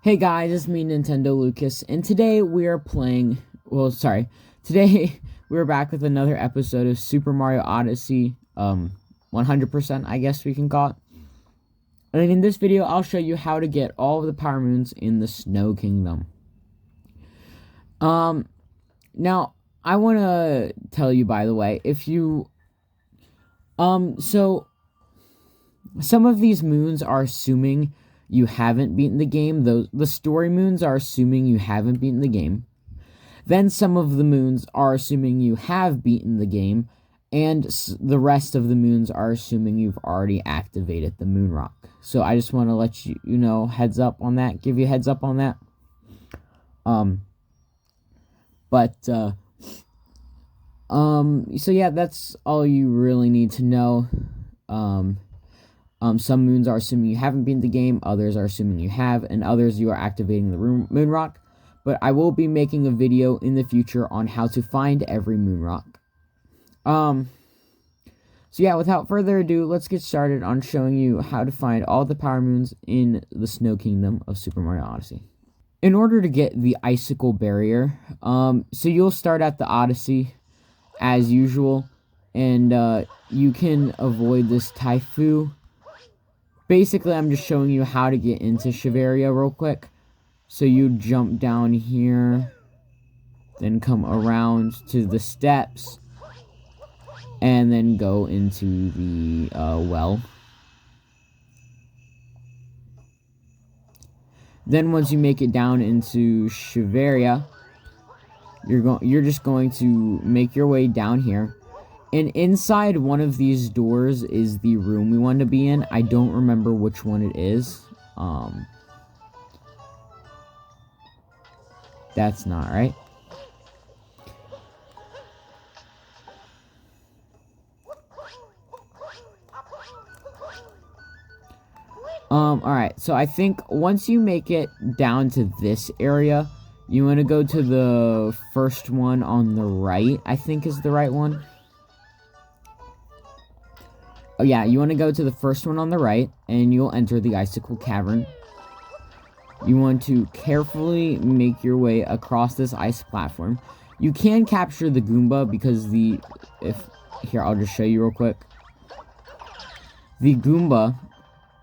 Hey guys, it's me, Nintendo Lucas, and today we are playing, today we're back with another episode of Super Mario Odyssey, 100%, I guess we can call it. And in this video, I'll show you how to get all of the Power Moons in the Snow Kingdom. Now, I want to tell you, by the way, if you, so, some of these moons are assuming you haven't beaten the game. The story moons are assuming you haven't beaten the game. Then some of the moons are assuming you have beaten the game. And the rest of the moons are assuming you've already activated the moon rock. So I just want to let you know, heads up on that. Give you a heads up on that. So yeah, that's all you really need to know. Some moons are assuming you haven't beaten the game, others are assuming you have, and others you are activating the moon rock. But I will be making a video in the future on how to find every moon rock. So yeah, without further ado, let's get started on showing you how to find all the Power Moons in the Snow Kingdom of Super Mario Odyssey. In order to get the Icicle Barrier, so you'll start at the Odyssey, as usual, and you can avoid this Typhoo. Basically, I'm just showing you how to get into Shiveria real quick. So you jump down here, then come around to the steps, and then go into the well. Then once you make it down into Shiveria, you're just going to make your way down here. And inside one of these doors is the room we want to be in. I don't remember which one it is. That's not right. Alright, so I think once you make it down to this area, you want to go to the first one on the right, I think is the right one. Oh yeah, you want to go to the first one on the right, and you'll enter the Icicle Cavern. You want to carefully make your way across this ice platform. You can capture the Goomba because here, I'll just show you real quick. The Goomba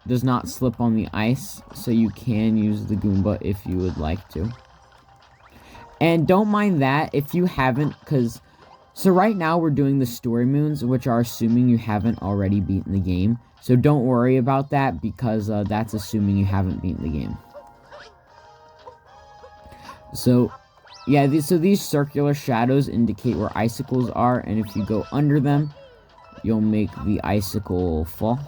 does not slip on the ice, so you can use the Goomba if you would like to. And don't mind that if you haven't, so right now we're doing the story moons, which are assuming you haven't already beaten the game. So don't worry about that, because that's assuming you haven't beaten the game. So, yeah, these circular shadows indicate where icicles are, and if you go under them, you'll make the icicle fall.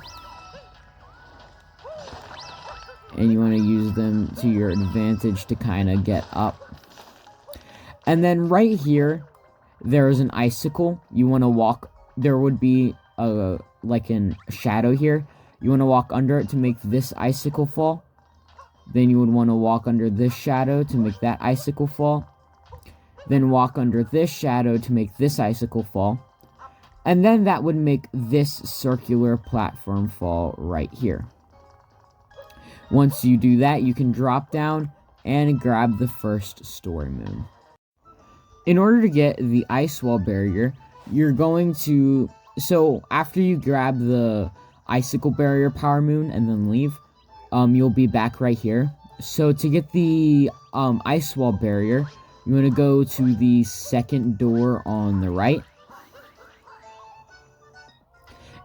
And you want to use them to your advantage to kind of get up. And then right here, there's an icicle. You want to walk, there would be like a shadow here. You want to walk under it to make this icicle fall. Then you would want to walk under this shadow to make that icicle fall. Then walk under this shadow to make this icicle fall. And then that would make this circular platform fall right here. Once you do that, you can drop down and grab the first story moon. In order to get the Ice Wall Barrier, you're going to... So, after you grab the Icicle Barrier Power Moon and then leave, you'll be back right here. So, to get the Ice Wall Barrier, you want to go to the second door on the right.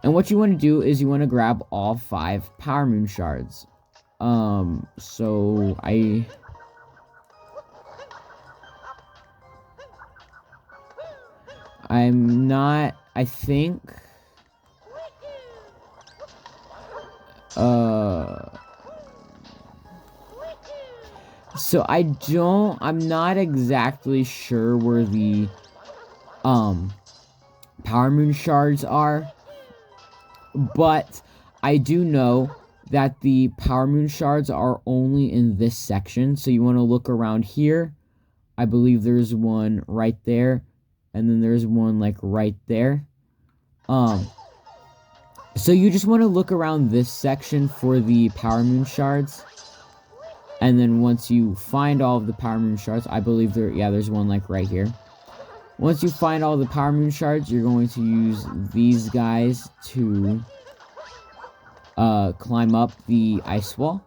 And what you want to do is you want to grab all 5 Power Moon Shards. So, I'm not, I think, so I'm not exactly sure where the, Power Moon Shards are, but I do know that the Power Moon Shards are only in this section, so you want to look around here. I believe there's one right there. And then there's one, like, right there. So you just want to look around this section for the Power Moon Shards. And then once you find all of the Power Moon Shards, I believe there's one like right here. Once you find all the Power Moon Shards, you're going to use these guys to climb up the ice wall.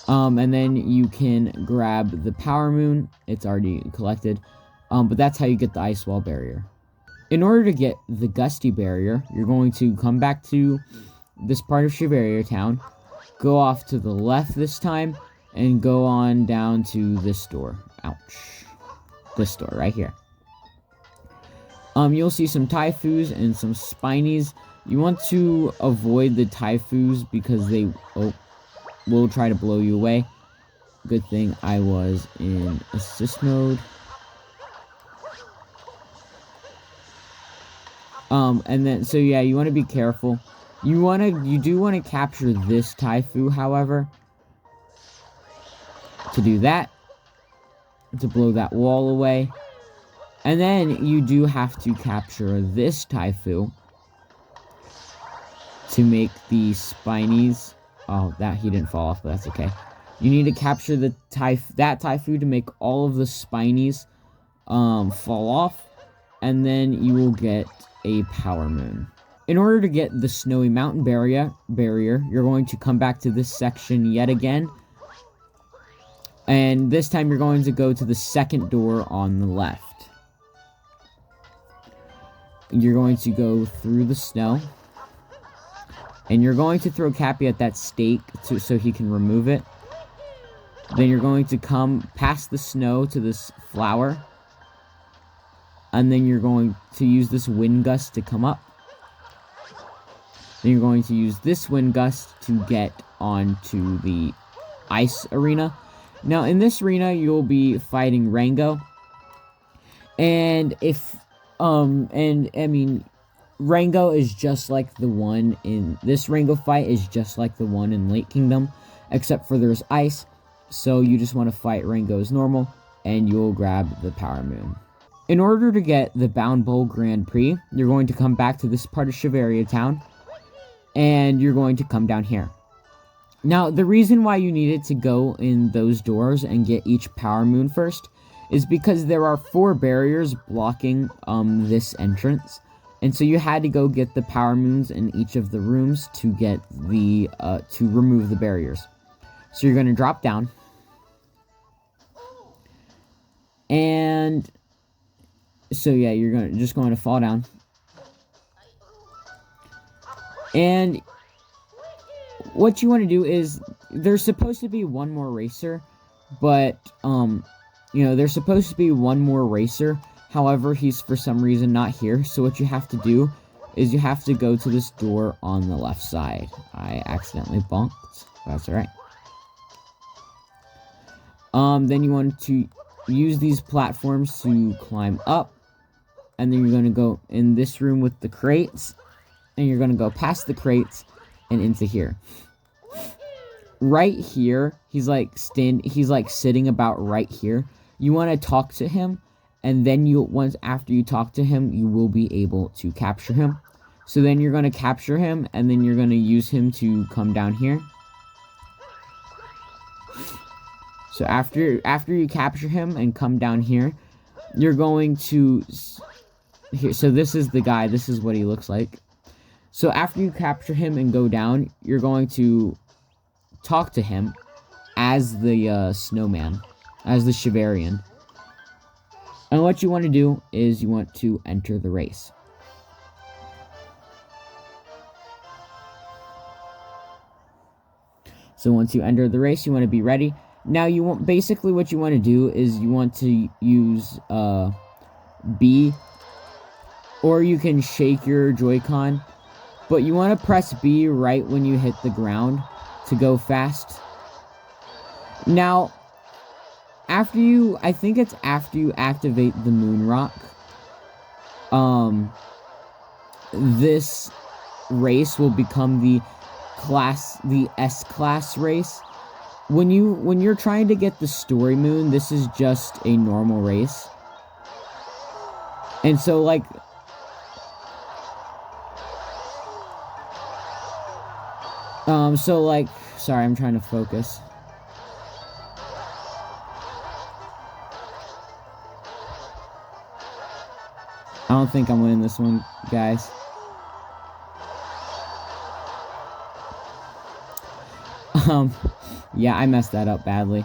And then you can grab the Power Moon. It's already collected. But that's how you get the Ice Wall Barrier. In order to get the Gusty Barrier, you're going to come back to this part of Shiveria town, go off to the left this time, and go on down to this door. Ouch. This door right here. You'll see some Typhoos and some Spinies. You want to avoid the Typhoos because they will try to blow you away. Good thing I was in assist mode. And then, so yeah, you want to be careful. You do want to capture this Typhoo, however. To do that. To blow that wall away. And then, you do have to capture this Typhoo. To make the Spinies. Oh, he didn't fall off, but that's okay. You need to capture that Typhoo to make all of the Spinies fall off. And then you will get a Power Moon. In order to get the Snowy Mountain Barrier, you're going to come back to this section yet again. And this time you're going to go to the second door on the left. You're going to go through the snow. And you're going to throw Cappy at that stake so he can remove it. Then you're going to come past the snow to this flower. And then you're going to use this wind gust to come up. Then you're going to use this wind gust to get onto the ice arena. Now, in this arena, you'll be fighting Rango. And Rango is just like the one in... This Rango fight is just like the one in Lake Kingdom. Except for there's ice. So you just want to fight Rango as normal. And you'll grab the Power Moon. In order to get the Bound Bowl Grand Prix, you're going to come back to this part of Shiveria town, and you're going to come down here. Now, the reason why you needed to go in those doors and get each Power Moon first is because there are 4 barriers blocking this entrance, and so you had to go get the Power Moons in each of the rooms to get the to remove the barriers. So you're going to drop down, and so yeah, you're just going to fall down. And what you want to do is, there's supposed to be one more racer, but, there's supposed to be one more racer. However, he's for some reason not here. So what you have to do is you have to go to this door on the left side. I accidentally bonked. That's alright. Then you want to use these platforms to climb up. And then you're going to go in this room with the crates. And you're going to go past the crates and into here. Right here, he's like sitting about right here. You want to talk to him. And then after you talk to him, you will be able to capture him. So then you're going to capture him. And then you're going to use him to come down here. So after you capture him and come down here, you're going to... Here, so this is the guy. This is what he looks like. So after you capture him and go down, you're going to talk to him as the snowman, as the Shiverian. And what you want to do is you want to enter the race. So once you enter the race, you want to be ready. Now basically what you want to do is you want to use B. Or you can shake your Joy-Con. But you want to press B right when you hit the ground to go fast. Now, I think it's after you activate the Moon Rock. This race will become the S-Class race. When you're trying to get the Story Moon, this is just a normal race. And so, like... So like, sorry, I'm trying to focus. I don't think I'm winning this one, guys. Yeah, I messed that up badly.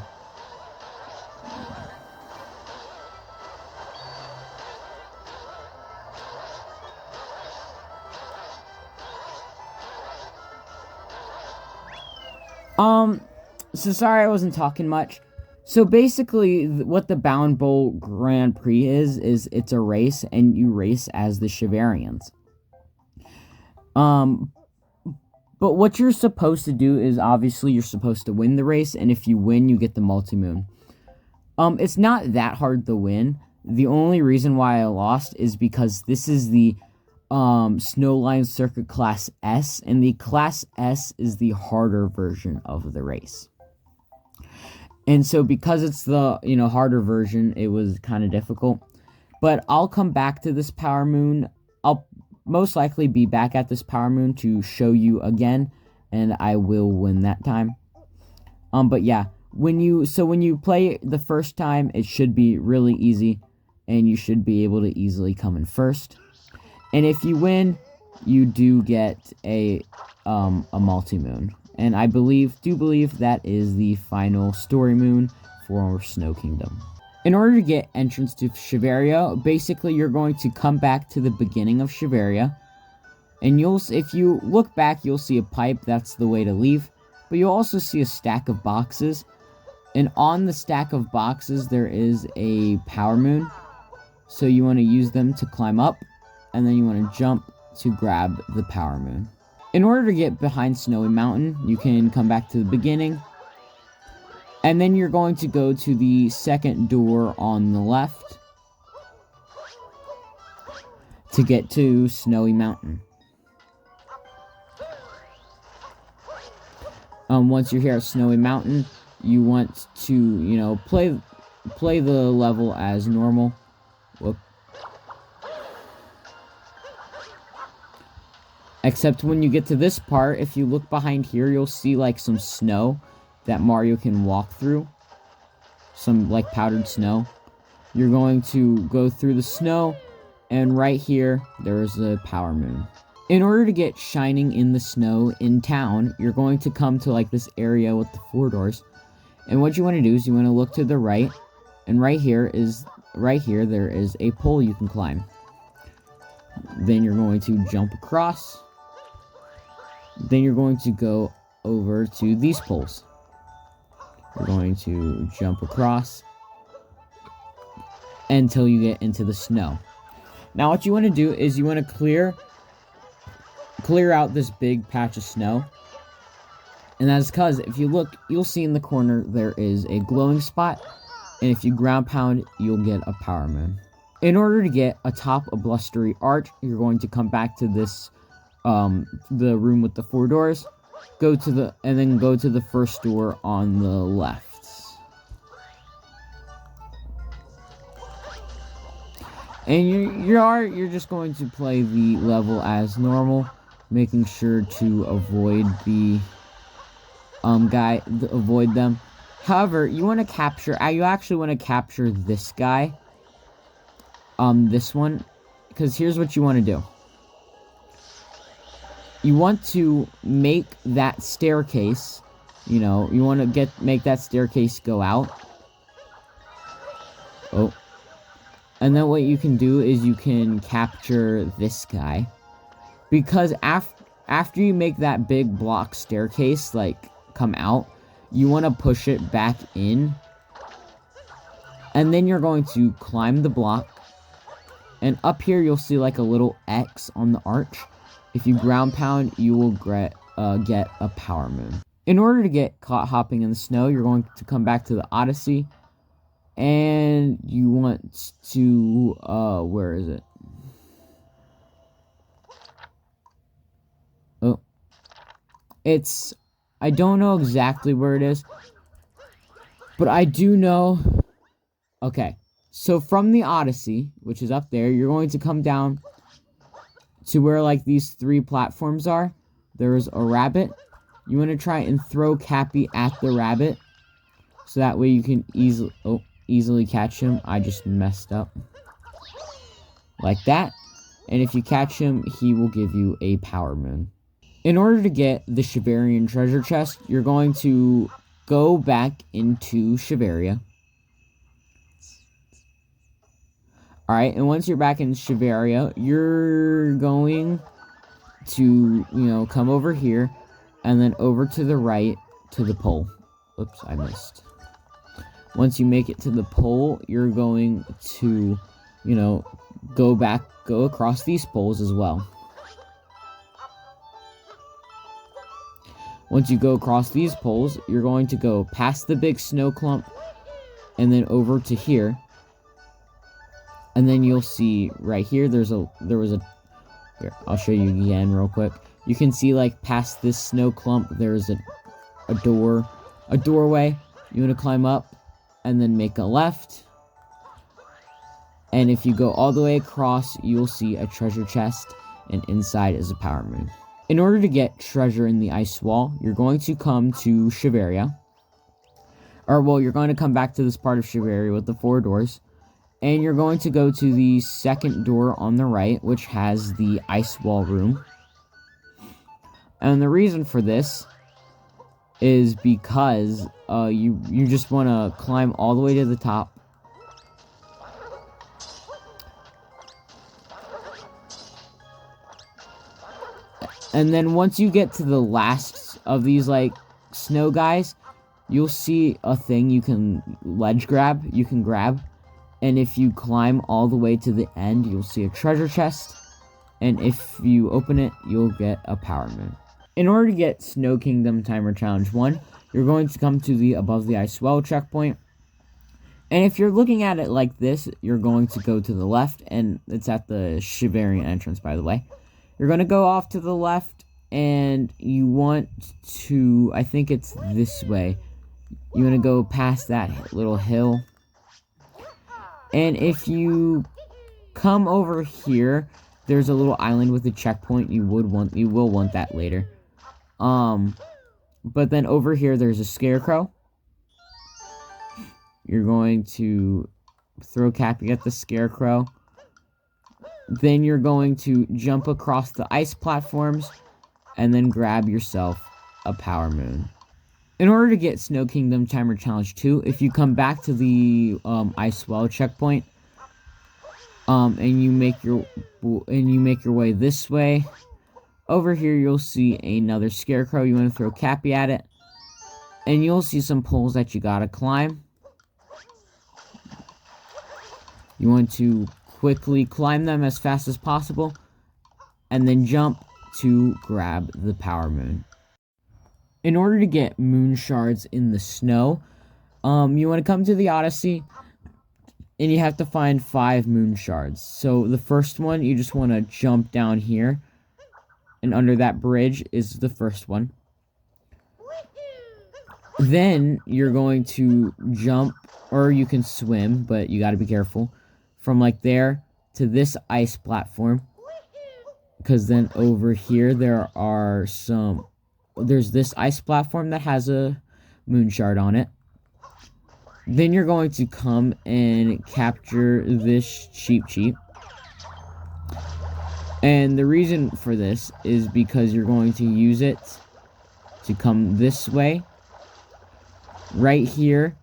So sorry I wasn't talking much. So basically, what the Bound Bowl Grand Prix is it's a race, and you race as the Shiverians. But what you're supposed to do is, obviously, you're supposed to win the race, and if you win, you get the multi-moon. It's not that hard to win. The only reason why I lost is because this is the Snowline Circuit Class S, and the Class S is the harder version of the race. And so because it's the, harder version, it was kind of difficult. But I'll come back to this Power Moon. I'll most likely be back at this Power Moon to show you again, and I will win that time. But yeah, when you play the first time, it should be really easy, and you should be able to easily come in first. And if you win, you do get a multi-moon. And I do believe that is the final story moon for Snow Kingdom. In order to get entrance to Shiveria, basically you're going to come back to the beginning of Shiveria. And if you look back, you'll see a pipe. That's the way to leave. But you'll also see a stack of boxes. And on the stack of boxes, there is a power moon. So you want to use them to climb up. And then you want to jump to grab the power moon. In order to get behind Snowy Mountain, you can come back to the beginning. And then you're going to go to the second door on the left to get to Snowy Mountain. Once you're here at Snowy Mountain, you want to, play the level as normal. Whoop. Except when you get to this part, if you look behind here, you'll see, like, some snow that Mario can walk through. Some, like, powdered snow. You're going to go through the snow, and right here, there is a power moon. In order to get Shining in the Snow in town, you're going to come to, like, this area with the 4 doors. And what you want to do is you want to look to the right, and right here, there is a pole you can climb. Then you're going to jump across. Then you're going to go over to these poles. You're going to jump across until you get into the snow. Now what you want to do is you want to clear out this big patch of snow. And that's because if you look, you'll see in the corner there is a glowing spot. And if you ground pound, you'll get a power moon. In order to get atop a Blustery arch, you're going to come back to this the room with the 4 doors, and then go to the first door on the left. And you're just going to play the level as normal, making sure to avoid the avoid them. However, you actually want to capture this guy. This one, because here's what you want to do. You want to make that staircase, you want to make that staircase go out. Oh. And then what you can do is you can capture this guy. Because after you make that big block staircase, like, come out, you want to push it back in. And then you're going to climb the block. And up here, you'll see, like, a little X on the arch. If you ground pound, you will get a power moon. In order to get caught hopping in the snow, you're going to come back to the Odyssey. And you want to, where is it? Oh. I don't know exactly where it is. But I do know. Okay. So from the Odyssey, which is up there, you're going to come down to where, like, these 3 platforms are. There is a rabbit, you want to try and throw Cappy at the rabbit, so that way you can easily catch him. I just messed up. Like that. And if you catch him, he will give you a power moon. In order to get the Shiverian treasure chest, you're going to go back into Shiveria. Alright, and once you're back in Shiveria, you're going to, come over here, and then over to the right to the pole. Oops, I missed. Once you make it to the pole, you're going to, go across these poles as well. Once you go across these poles, you're going to go past the big snow clump, and then over to here. And then you'll see right here, here, I'll show you again real quick. You can see, like, past this snow clump, there's a doorway. You want to climb up, and then make a left. And if you go all the way across, you'll see a treasure chest, and inside is a power moon. In order to get treasure in the ice wall, you're going to come to Shiveria. Or, well, you're going to come back to this part of Shiveria with the 4 doors. And you're going to go to the second door on the right, which has the ice wall room. And the reason for this is because you just want to climb all the way to the top. And then once you get to the last of these, like, snow guys, you'll see a thing you can grab. And if you climb all the way to the end, you'll see a treasure chest. And if you open it, you'll get a power moon. In order to get Snow Kingdom Timer Challenge 1, you're going to come to the Above the Ice Well checkpoint. And if you're looking at it like this, you're going to go to the left. And it's at the Shiverian entrance, by the way. You're going to go off to the left. And you want to, I think it's this way. You want to go past that little hill. And if you come over here, there's a little island with a checkpoint. You will want that later. But then over here, there's a scarecrow. You're going to throw Cappy at the scarecrow. Then you're going to jump across the ice platforms, and then grab yourself a power moon. In order to get Snow Kingdom Timer Challenge 2, if you come back to the Ice Well checkpoint, and you make your way this way, over here you'll see another scarecrow. You want to throw Cappy at it, and you'll see some poles that you gotta climb. You want to quickly climb them as fast as possible, and then jump to grab the power moon. In order to get moon shards in the snow, you want to come to the Odyssey, and you have to find 5 moon shards. So the first one, you just want to jump down here, and under that bridge is the first one. Then you're going to jump, or you can swim, but you got to be careful, from like there to this ice platform, because then over here there's this ice platform that has a moon shard on it. Then you're going to come and capture this Cheep. And the reason for this is because you're going to use it to come this way. Right here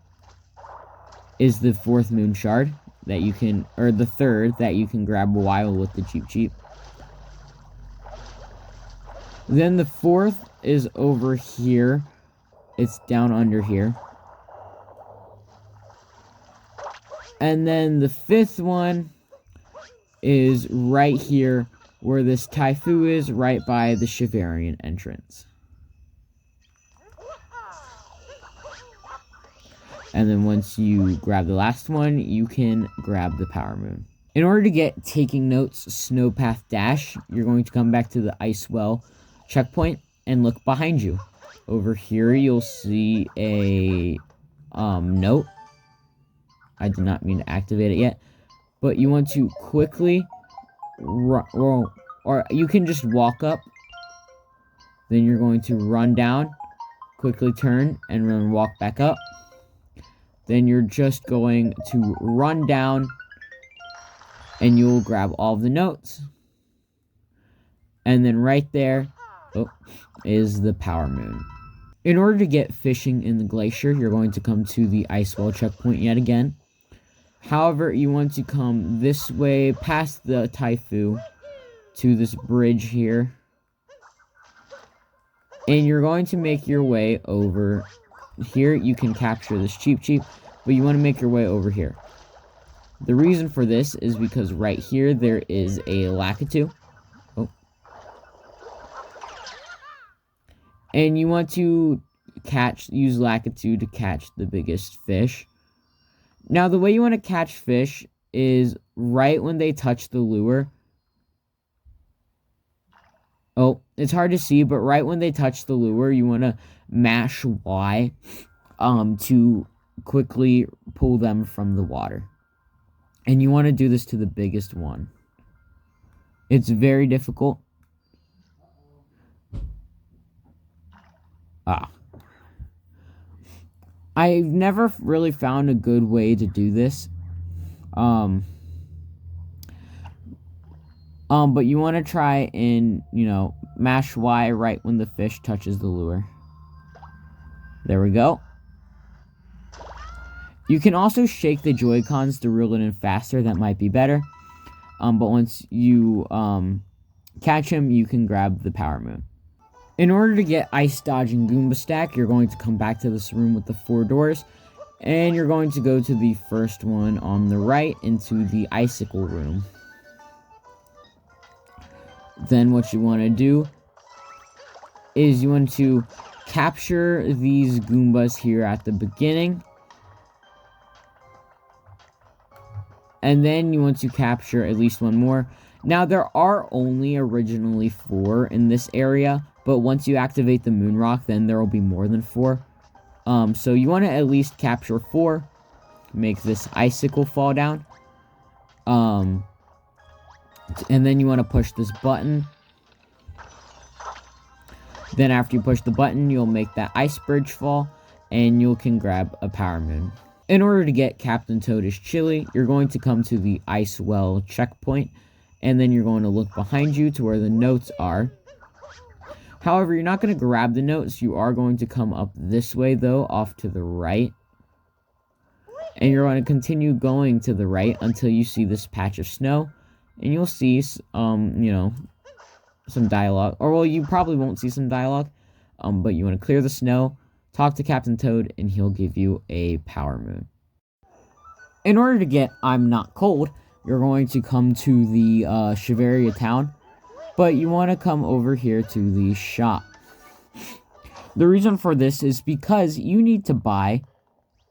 is the 4th moon shard that you can, or the 3rd that you can grab a while with the Cheep. Then the 4th is over here. It's down under here. And then the 5th one is right here where this Typhoo is, right by the Shiverian entrance. And then once you grab the last one, you can grab the power moon. In order to get Taking Notes Snowpath Dash, you're going to come back to the Ice Well checkpoint and look behind you. Over here, you'll see a note. I did not mean to activate it yet. But you want to quickly, or you can just walk up Then you're going to run down, quickly turn, and then walk back up. Then you're just going to run down, and you'll grab all of the notes. And then right there is the power moon. In order to get fishing in the glacier, you're going to come to the ice wall checkpoint yet again. However, you want to come this way past the Typhoon to this bridge here. And you're going to make your way over here. You can capture this Cheep, but you want to make your way over here. The reason for this is because right here there is a Lakitu. And you want to use Lakitu to catch the biggest fish. Now, the way you want to catch fish is right when they touch the lure. Oh, it's hard to see, but right when they touch the lure, you want to mash Y to quickly pull them from the water. And you want to do this to the biggest one. It's very difficult. I've never really found a good way to do this. But you want to try and, mash Y right when the fish touches the lure. There we go. You can also shake the Joy-Cons to reel it in faster. That might be better. But once you catch him, you can grab the power moon. In order to get Ice Dodge and Goomba Stack, you're going to come back to this room with the 4 doors. And you're going to go to the first one on the right into the Icicle room. Then what you want to do is you want to capture these Goombas here at the beginning. And then you want to capture at least one more. Now, there are only originally 4 in this area. But once you activate the moon rock, then there will be more than 4. So you want to at least capture 4. Make this icicle fall down. And then you want to push this button. Then after you push the button, you'll make that ice bridge fall. And you can grab a power moon. In order to get Captain Toad's Chili, you're going to come to the ice well checkpoint. And then you're going to look behind you to where the notes are. However, you're not going to grab the notes. You are going to come up this way, though, off to the right. And you're going to continue going to the right until you see this patch of snow. And you'll see, some dialogue. Or, well, you probably won't see some dialogue. But you want to clear the snow, talk to Captain Toad, and he'll give you a power moon. In order to get I'm Not Cold, you're going to come to the Shiveria town. But you want to come over here to the shop. The reason for this is because you need to buy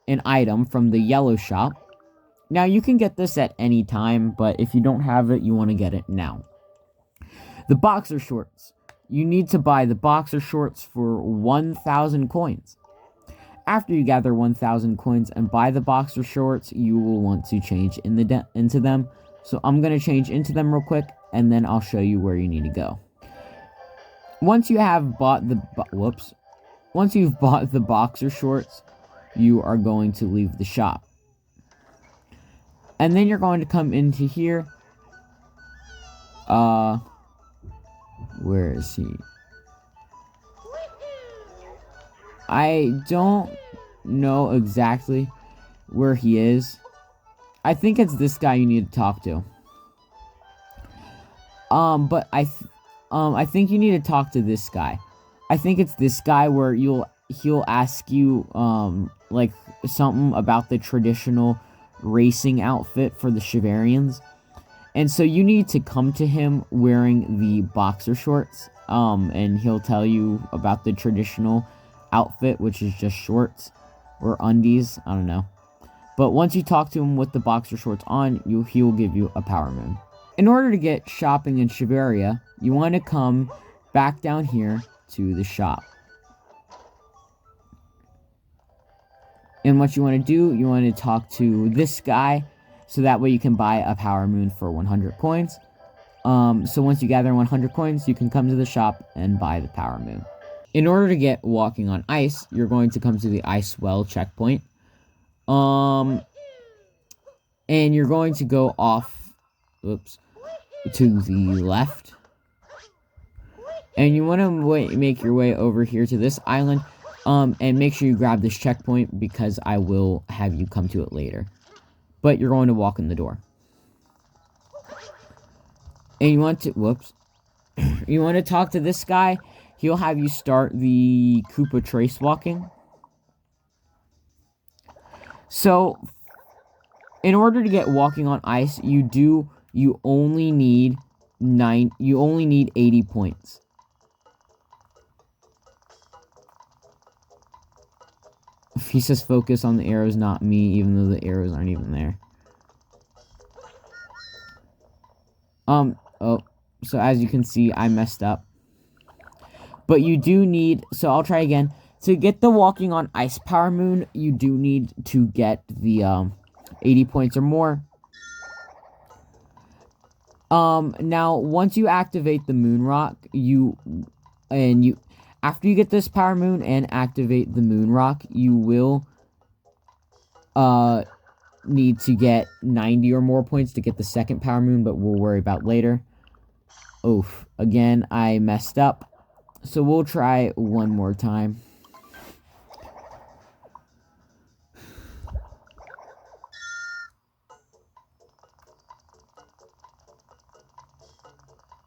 an item from the yellow shop. Now, you can get this at any time, but if you don't have it, you want to get it now. The boxer shorts. You need to buy the boxer shorts for 1,000 coins. After you gather 1,000 coins and buy the boxer shorts, you will want to change into them. So I'm going to change into them real quick, and then I'll show you where you need to go. Once you have bought once you've bought the boxer shorts, you are going to leave the shop. And then you're going to come into here. Where is he? I don't know exactly where he is. I think it's this guy you need to talk to. But I think you need to talk to this guy. I think it's this guy where he'll ask you, like, something about the traditional racing outfit for the Shiverians. And so you need to come to him wearing the boxer shorts, and he'll tell you about the traditional outfit, which is just shorts or undies, I don't know. But once you talk to him with the boxer shorts on, he will give you a power moon. In order to get shopping in Shiveria, you want to come back down here to the shop. And what you want to do, you want to talk to this guy, so that way you can buy a power moon for 100 coins. So once you gather 100 coins, you can come to the shop and buy the Power Moon. In order to get walking on ice, you're going to come to the Ice Well checkpoint. And you're going to go off, to the left. And you want to make your way over here to this island. And make sure you grab this checkpoint because I will have you come to it later. But you're going to walk in the door. And you want to, you want to talk to this guy. He'll have you start the Koopa Trace walking. So, in order to get walking on ice, you only need 80 points. He says focus on the arrows, not me, even though the arrows aren't even there. So as you can see, I messed up. But you do need, so I'll try again. To get the walking on ice Power Moon, you do need to get the 80 points or more. Now once you activate the moon rock, after you get this Power Moon and activate the moon rock, you will need to get 90 or more points to get the second Power Moon, but we'll worry about later. Oof, again I messed up. So we'll try one more time.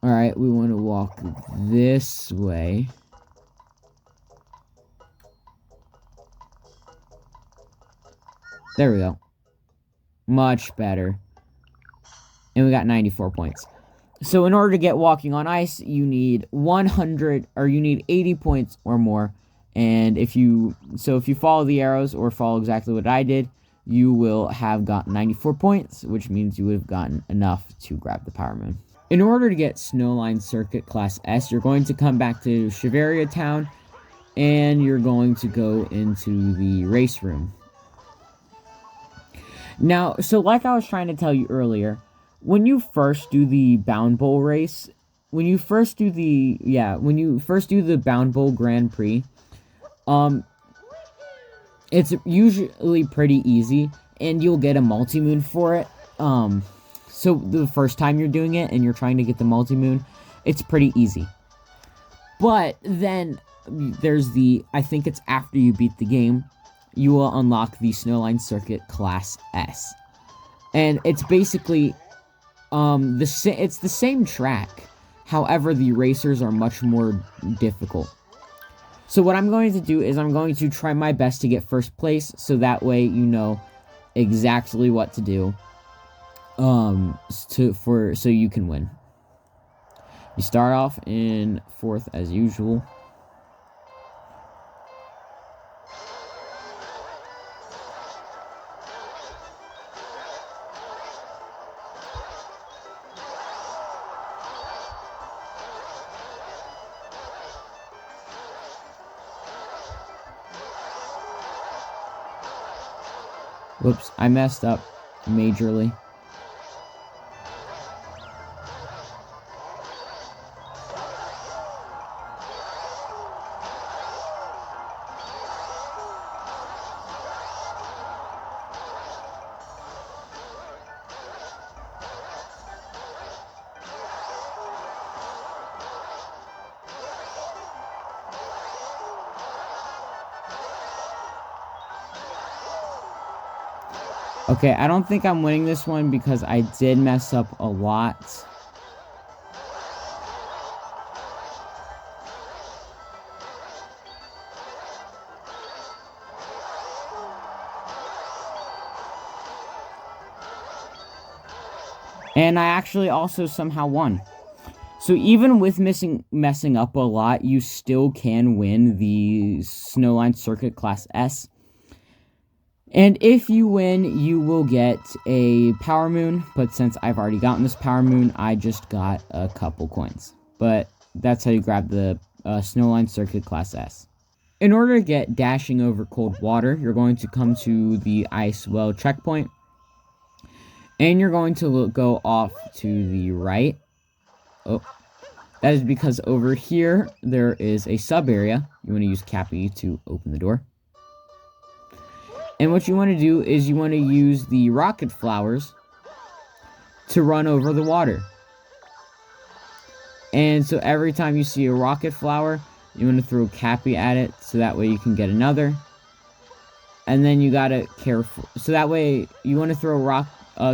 Alright, we want to walk this way. There we go. Much better. And we got 94 points. So in order to get walking on ice, you need 80 points or more. And if you follow the arrows or follow exactly what I did, you will have gotten 94 points, which means you would have gotten enough to grab the Power Moon. In order to get Snowline Circuit Class S, you're going to come back to Shiveria Town, and you're going to go into the race room. Now, so like I was trying to tell you earlier, when you first do the Bound Bowl race, when you first do the Bound Bowl Grand Prix, it's usually pretty easy, and you'll get a multi-moon for it. So the first time you're doing it and you're trying to get the multi-moon, it's pretty easy. But then there's I think it's after you beat the game, you will unlock the Snowline Circuit Class S. And it's basically it's the same track. However, the racers are much more difficult. So what I'm going to do is I'm going to try my best to get first place, so that way you know exactly what to do so you can win. You start off in 4th as usual. Whoops, I messed up majorly. Okay, I don't think I'm winning this one because I did mess up a lot. And I actually also somehow won. So even with messing up a lot, you still can win the Snowline Circuit Class S. And if you win, you will get a Power Moon, but since I've already gotten this Power Moon, I just got a couple coins. But that's how you grab the Snowline Circuit Class S. In order to get dashing over cold water, you're going to come to the Ice Well checkpoint. And you're going to go off to the right. Oh, that is because over here, there is a sub area. You want to use Cappy to open the door. And what you want to do is you want to use the rocket flowers to run over the water. And so every time you see a rocket flower, you want to throw Cappy at it, so that way you can get another. And then you gotta careful, so that way you want to throw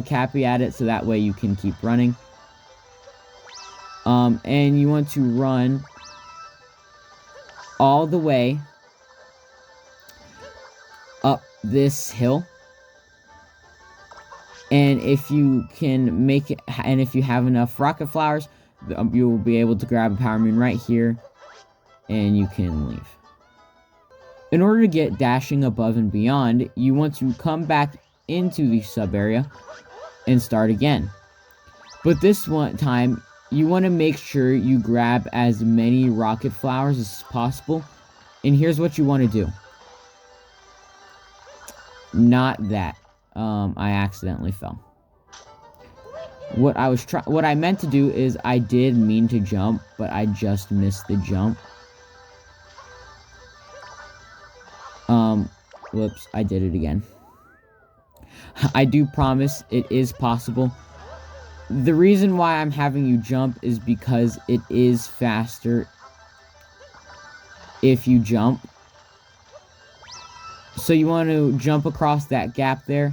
Cappy at it, so that way you can keep running. And you want to run all the way up this hill. And if you can make it, and if you have enough rocket flowers, you will be able to grab a power moon right here, and you can leave. In order to get dashing above and beyond, you want to come back into the sub area and start again. But this one time, you want to make sure you grab as many rocket flowers as possible. And here's what you want to do. Not that. I accidentally fell. What I meant to do is I did mean to jump, but I just missed the jump. Whoops, I did it again. I do promise it is possible. The reason why I'm having you jump is because it is faster if you jump. So you want to jump across that gap there.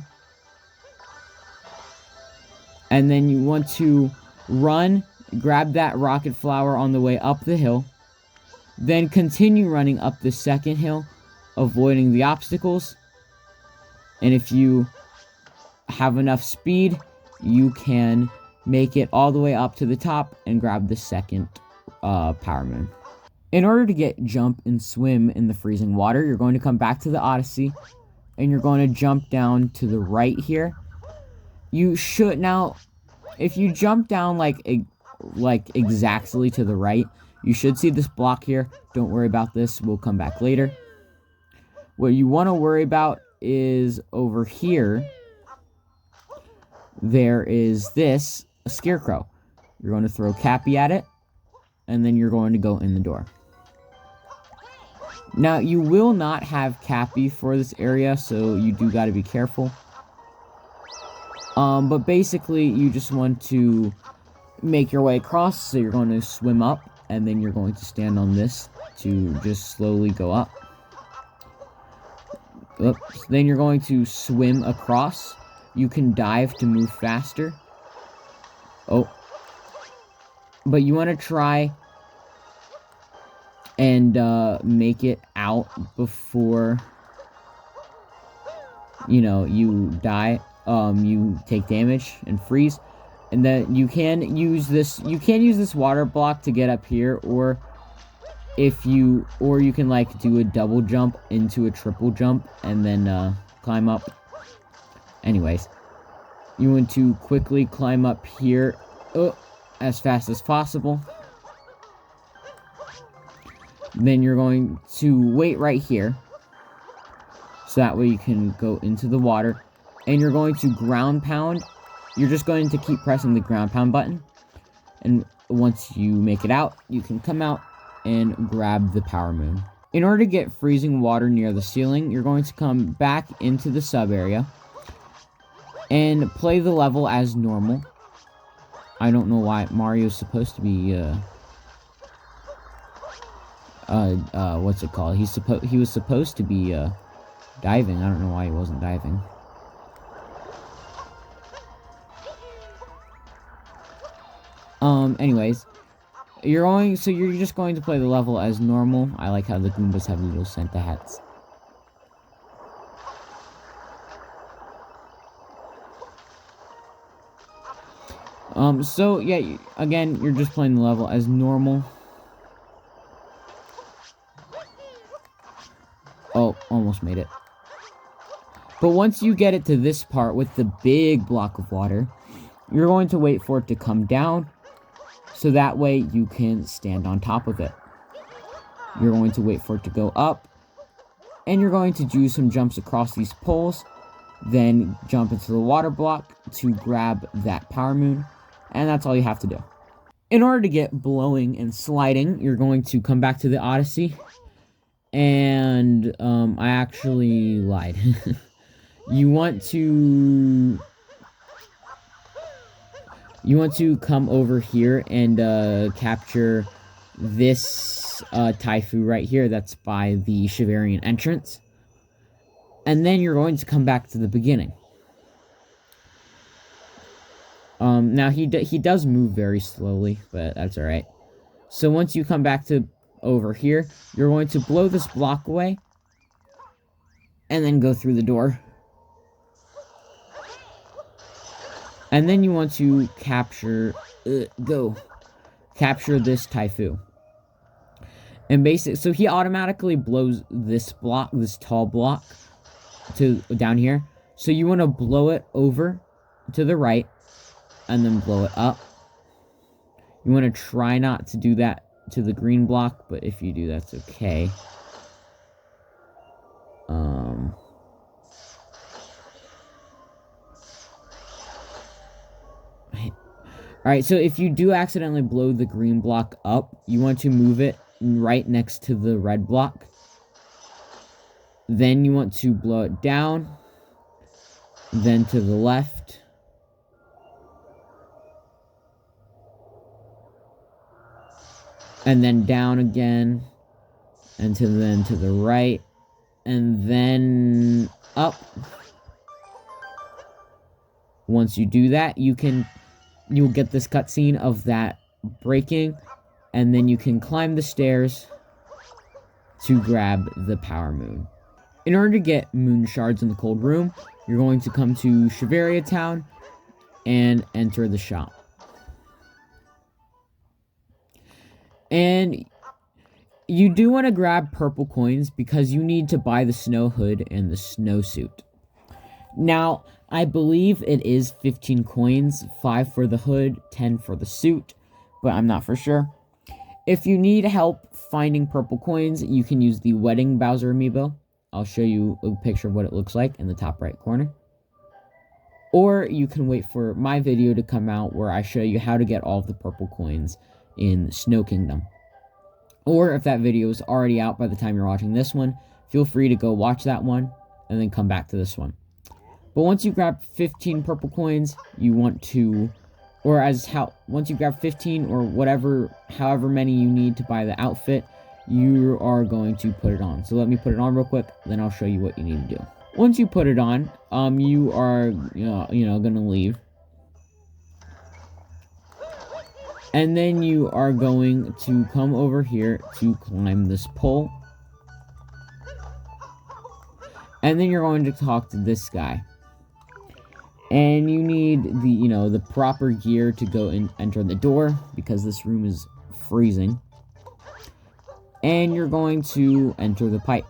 And then you want to run, grab that rocket flower on the way up the hill. Then continue running up the second hill, avoiding the obstacles. And if you have enough speed, you can make it all the way up to the top and grab the second power moon. In order to get jump and swim in the freezing water, you're going to come back to the Odyssey, and you're going to jump down to the right here. You should, now, if you jump down like exactly to the right, you should see this block here. Don't worry about this, we'll come back later. What you want to worry about is over here, there is this, a scarecrow. You're going to throw Cappy at it, and then you're going to go in the door. Now, you will not have Cappy for this area, so you do got to be careful. But basically, you just want to make your way across, so you're going to swim up, and then you're going to stand on this to just slowly go up. Oops. Then you're going to swim across. You can dive to move faster. Oh. But you want to try and make it out before, you know, you die. You take damage and freeze. And then you can use this water block to get up here, or you can like do a double jump into a triple jump and then climb up. Anyways, you want to quickly climb up here as fast as possible. Then you're going to wait right here, so that way you can go into the water. And you're going to ground pound. You're just going to keep pressing the ground pound button. And once you make it out, you can come out and grab the power moon. In order to get freezing water near the ceiling, you're going to come back into the sub area and play the level as normal. I don't know why Mario's supposed to be what's it called? He was supposed to be diving. I don't know why he wasn't diving. Anyways, you're just going to play the level as normal. I like how the Goombas have little Santa hats. So yeah, again, you're just playing the level as normal. Oh, almost made it. But once you get it to this part with the big block of water, you're going to wait for it to come down, so that way you can stand on top of it. You're going to wait for it to go up, and you're going to do some jumps across these poles, then jump into the water block to grab that power moon, and that's all you have to do. In order to get blowing and sliding, you're going to come back to the Odyssey. And, I actually lied. You want to come over here and, capture this, Taifu right here that's by the Shiverian entrance. And then you're going to come back to the beginning. Now he does move very slowly, but that's alright. So once you come back to over here, you're going to blow this block away, and then go through the door. And then you want to capture this Taifu. And so he automatically blows this block, this tall block, to down here. So you want to blow it over to the right, and then blow it up. You want to try not to do that to the green block, but if you do, that's okay. Alright, so if you do accidentally blow the green block up, you want to move it right next to the red block. Then you want to blow it down, then to the left, and then down again, and then to the right, and then up. Once you do that, you'll get this cutscene of that breaking, and then you can climb the stairs to grab the power moon. In order to get moon shards in the cold room, you're going to come to Shiveria town and enter the shop. And you do want to grab purple coins because you need to buy the snow hood and the snowsuit. Now, I believe it is 15 coins, 5 for the hood, 10 for the suit, but I'm not for sure. If you need help finding purple coins, you can use the Wedding Bowser amiibo. I'll show you a picture of what it looks like in the top right corner. Or you can wait for my video to come out where I show you how to get all of the purple coins in Snow Kingdom. Or if that video is already out by the time you're watching this one, feel free to go watch that one and then come back to this one. But once you grab 15 purple coins, you want to, once you grab 15 or however many you need to buy the outfit, you are going to put it on. So let me put it on real quick, then I'll show you what you need to do. Once you put it on, you are, gonna leave. And then you are going to come over here to climb this pole. And then you're going to talk to this guy. And you need the proper gear to go and enter the door, because this room is freezing. And you're going to enter the pipe.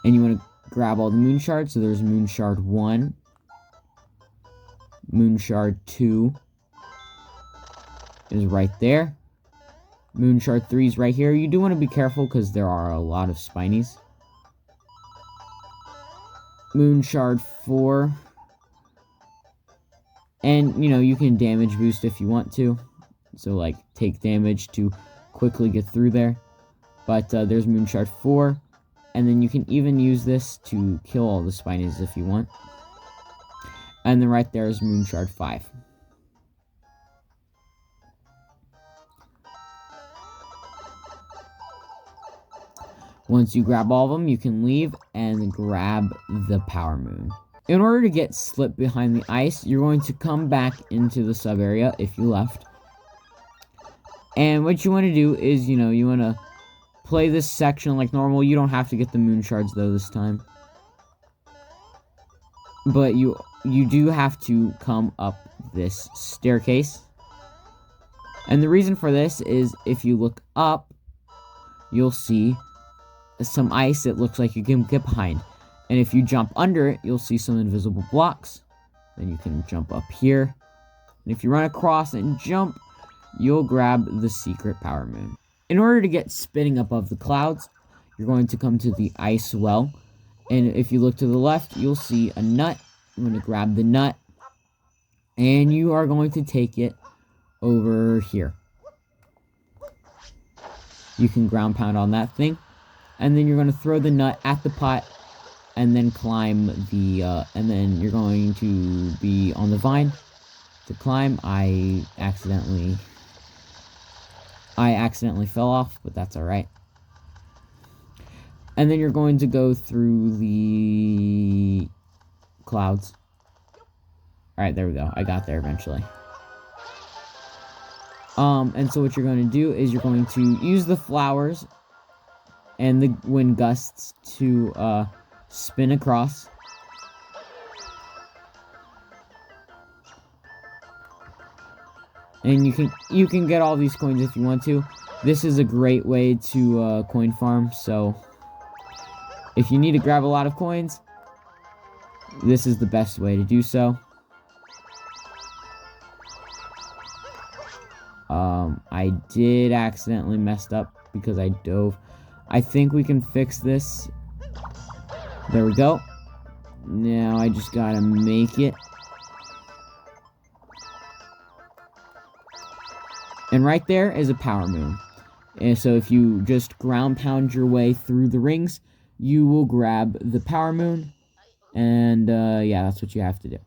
And you want to grab all the moon shards. So there's moon shard 1, moon shard 2 is right there. Moon shard 3 is right here. You do want to be careful because there are a lot of spinies. Moon shard 4. And, you can damage boost if you want to. So, take damage to quickly get through there. But there's moon shard 4. And then you can even use this to kill all the spinies if you want. And then right there is moon shard 5. Once you grab all of them, you can leave and grab the power moon. In order to get slipped behind the ice, you're going to come back into the sub area if you left. And what you want to do is, you want to play this section like normal. You don't have to get the moon shards though this time. But you do have to come up this staircase. And the reason for this is if you look up, you'll see some ice it looks like you can get behind. And if you jump under it, you'll see some invisible blocks. Then you can jump up here. And if you run across and jump, you'll grab the secret power moon. In order to get spinning above the clouds, you're going to come to the ice well. And if you look to the left, you'll see a nut. You're going to grab the nut. And you are going to take it over here. You can ground pound on that thing. And then you're going to throw the nut at the pot. And then climb the, and then you're going to be on the vine to climb. I accidentally fell off, but that's alright. And then you're going to go through the clouds. Alright, there we go. I got there eventually. And so what you're going to do is you're going to use the flowers and the wind gusts to, spin across. And you can get all these coins if you want to. This is a great way to coin farm, so if you need to grab a lot of coins, this is the best way to do so. I did accidentally messed up because I dove. I think we can fix this. There we go. Now I just gotta make it. And right there is a power moon. And so if you just ground pound your way through the rings, you will grab the power moon. And yeah, that's what you have to do.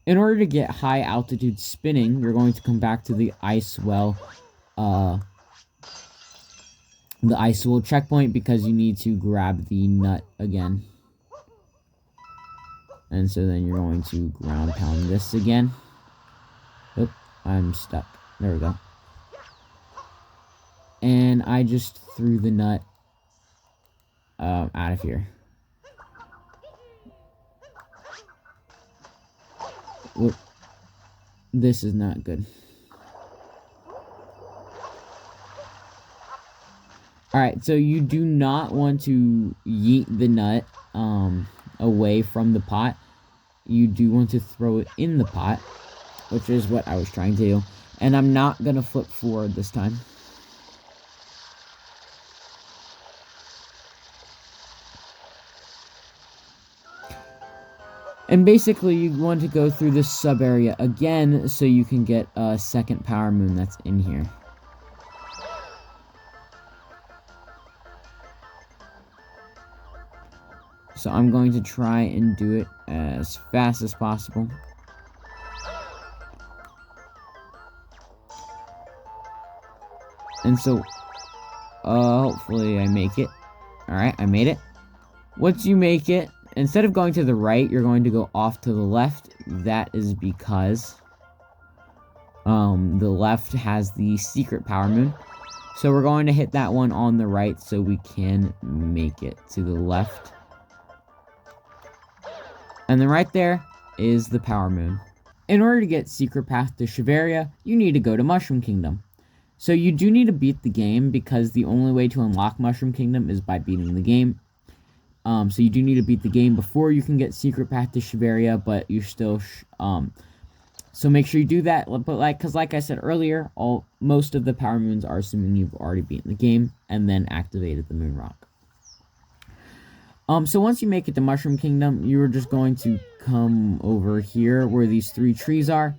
In order to get high altitude spinning, you're going to come back to the ice well, checkpoint, because you need to grab the nut again. And so then you're going to ground pound this again. Oop, I'm stuck. There we go. And I just threw the nut out of here. Whoop. This is not good. Alright, so you do not want to yeet the nut away from the pot. You do want to throw it in the pot, which is what I was trying to do. And I'm not going to flip forward this time. And basically, you want to go through this sub-area again so you can get a second power moon that's in here. So I'm going to try and do it as fast as possible. And so, hopefully I make it. Alright, I made it. Once you make it, instead of going to the right, you're going to go off to the left. That is because the left has the secret power moon. So we're going to hit that one on the right so we can make it to the left. And then right there is the power moon. In order to get Secret Path to Shiveria, you need to go to Mushroom Kingdom. So you do need to beat the game, because the only way to unlock Mushroom Kingdom is by beating the game. So you do need to beat the game before you can get Secret Path to Shiveria, but you're still, so make sure you do that. But because like I said earlier, most of the power moons are assuming you've already beaten the game and then activated the moon rock. So once you make it to Mushroom Kingdom, you're just going to come over here where these 3 trees are.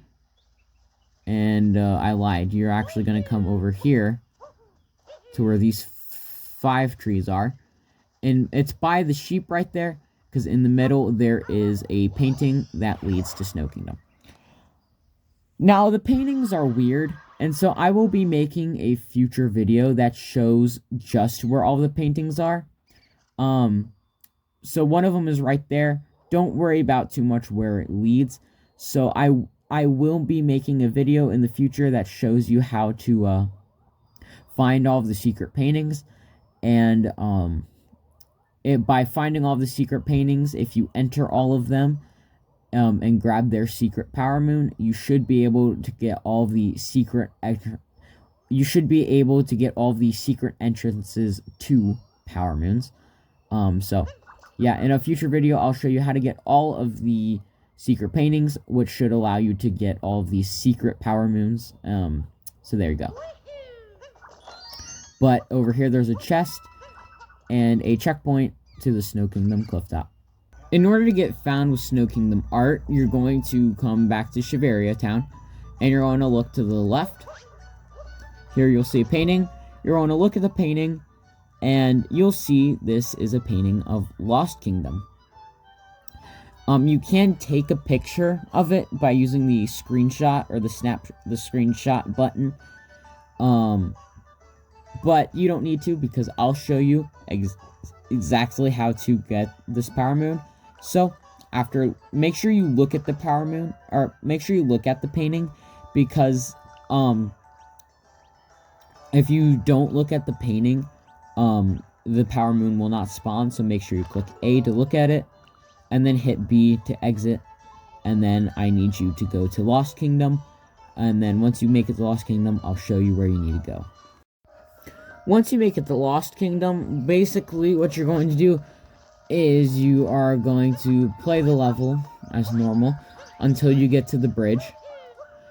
And I lied. You're actually going to come over here to where these 5 trees are. And it's by the sheep right there, because in the middle there is a painting that leads to Snow Kingdom. Now, the paintings are weird, and so I will be making a future video that shows just where all the paintings are. So one of them is right there. Don't worry about too much where it leads. So I will be making a video in the future that shows you how to find all of the secret paintings. And by finding all the secret paintings, if you enter all of them and grab their secret power moon, you should be able to get all the secret entrances to power moons. So yeah, in a future video, I'll show you how to get all of the secret paintings, which should allow you to get all of these secret power moons. So there you go. But over here, there's a chest and a checkpoint to the Snow Kingdom clifftop. In order to get found with Snow Kingdom art, you're going to come back to Shiveria town. and you're going to look to the left. Here you'll see a painting. You're going to look at the painting, and you'll see this is a painting of Lost Kingdom. You can take a picture of it by using the screenshot or the screenshot button. But you don't need to, because I'll show you exactly how to get this power moon. So make sure you look at the power moon, or make sure you look at the painting, because if you don't look at the painting, the power moon will not spawn. So make sure you click A to look at it, and then hit B to exit, and then I need you to go to Lost Kingdom, and then once you make it to Lost Kingdom, I'll show you where you need to go. Once you make it to Lost Kingdom, basically what you're going to do is you are going to play the level as normal until you get to the bridge,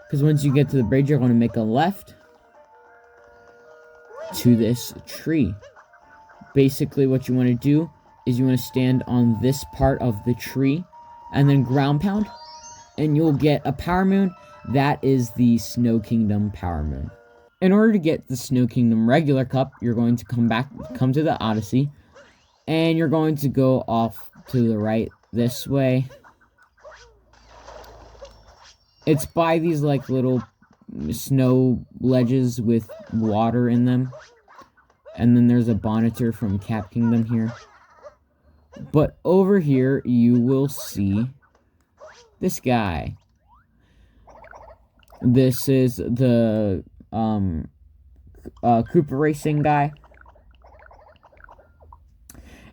because once you get to the bridge, you're going to make a left to this tree. Basically what you want to do is you want to stand on this part of the tree and then ground pound, and you'll get a power moon. That is the Snow Kingdom power moon. In order to get the Snow Kingdom regular cup, you're going to come to the Odyssey, and you're going to go off to the right this way. It's by these like little snow ledges with water in them. And then there's a Bonneter from Cap Kingdom here. But over here, you will see this guy. This is the Koopa Racing guy.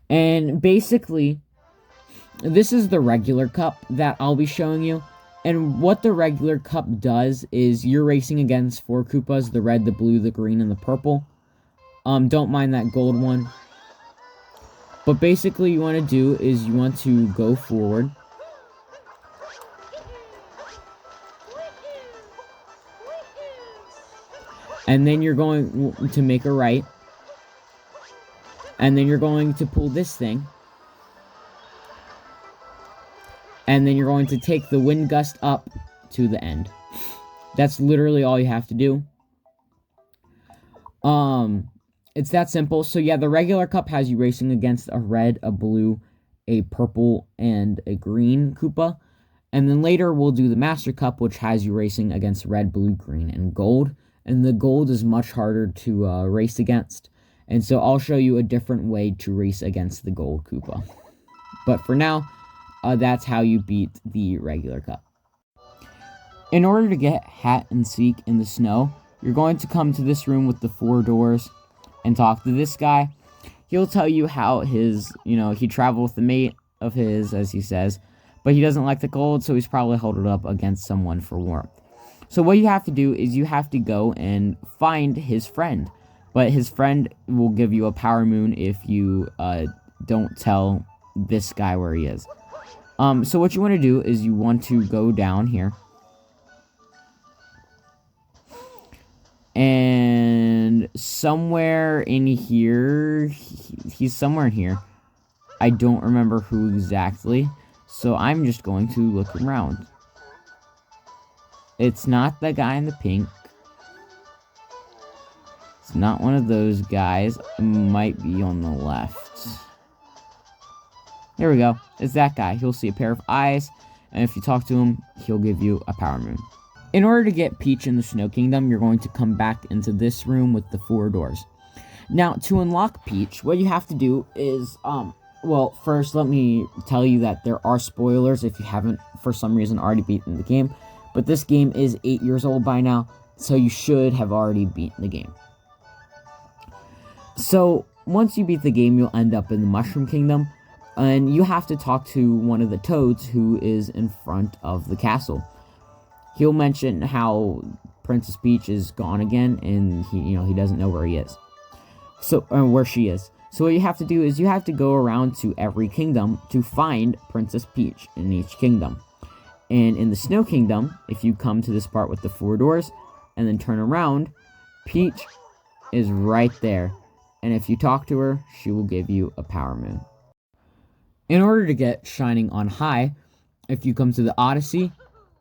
And basically, this is the regular cup that I'll be showing you. And what the regular cup does is you're racing against 4 Koopas, the red, the blue, the green, and the purple. Don't mind that gold one. But basically you want to do is you want to go forward. And then you're going to make a right. And then you're going to pull this thing. And then you're going to take the wind gust up to the end. That's literally all you have to do. It's that simple. So yeah, the regular cup has you racing against a red, a blue, a purple, and a green Koopa. And then later we'll do the Master Cup, which has you racing against red, blue, green, and gold. And the gold is much harder to race against. And so I'll show you a different way to race against the gold Koopa. But for now, that's how you beat the regular cup. In order to get Hat and Seek in the snow, you're going to come to this room with the 4 doors and talk to this guy. He'll tell you how his, he traveled with a mate of his, as he says, but he doesn't like the cold, so he's probably held it up against someone for warmth. So what you have to do is you have to go and find his friend, but his friend will give you a power moon if you don't tell this guy where he is. So what you want to do is you want to go down here. And somewhere in here, he's somewhere in here. I don't remember who exactly, so I'm just going to look around. It's not the guy in the pink. It's not one of those guys. It might be on the left. There we go. It's that guy. He'll see a pair of eyes, and if you talk to him, he'll give you a power moon. In order to get Peach in the Snow Kingdom, you're going to come back into this room with the 4 doors. Now, to unlock Peach, what you have to do is, well, first let me tell you that there are spoilers if you haven't, for some reason, already beaten the game. But this game is 8 years old by now, so you should have already beaten the game. So, once you beat the game, you'll end up in the Mushroom Kingdom, and you have to talk to one of the toads who is in front of the castle. He'll mention how Princess Peach is gone again, and he doesn't know where he is. So, where she is. So what you have to do is you have to go around to every kingdom to find Princess Peach in each kingdom. And in the Snow Kingdom, if you come to this part with the 4 doors, and then turn around, Peach is right there. And if you talk to her, she will give you a power moon. In order to get Shining on High, if you come to the Odyssey,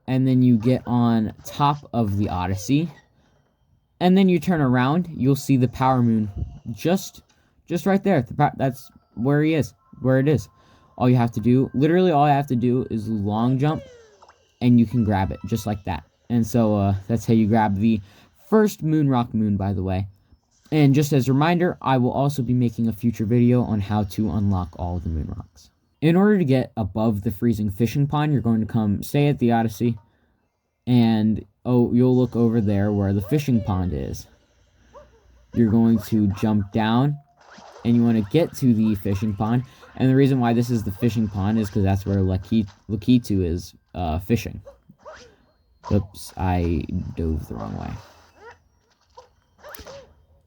and then you get on top of the Odyssey, and then you turn around, you'll see the Power Moon just right there. That's where he is, where it is. All you have to do, literally all I have to do is long jump, and you can grab it, just like that. And so, that's how you grab the first Moon Rock Moon, by the way. And just as a reminder, I will also be making a future video on how to unlock all of the Moon Rocks. In order to get above the freezing fishing pond, you're going to come stay at the Odyssey, and you'll look over there where the fishing pond is. You're going to jump down, and you want to get to the fishing pond. And the reason why this is the fishing pond is because that's where Lakitu is fishing. Oops, I dove the wrong way.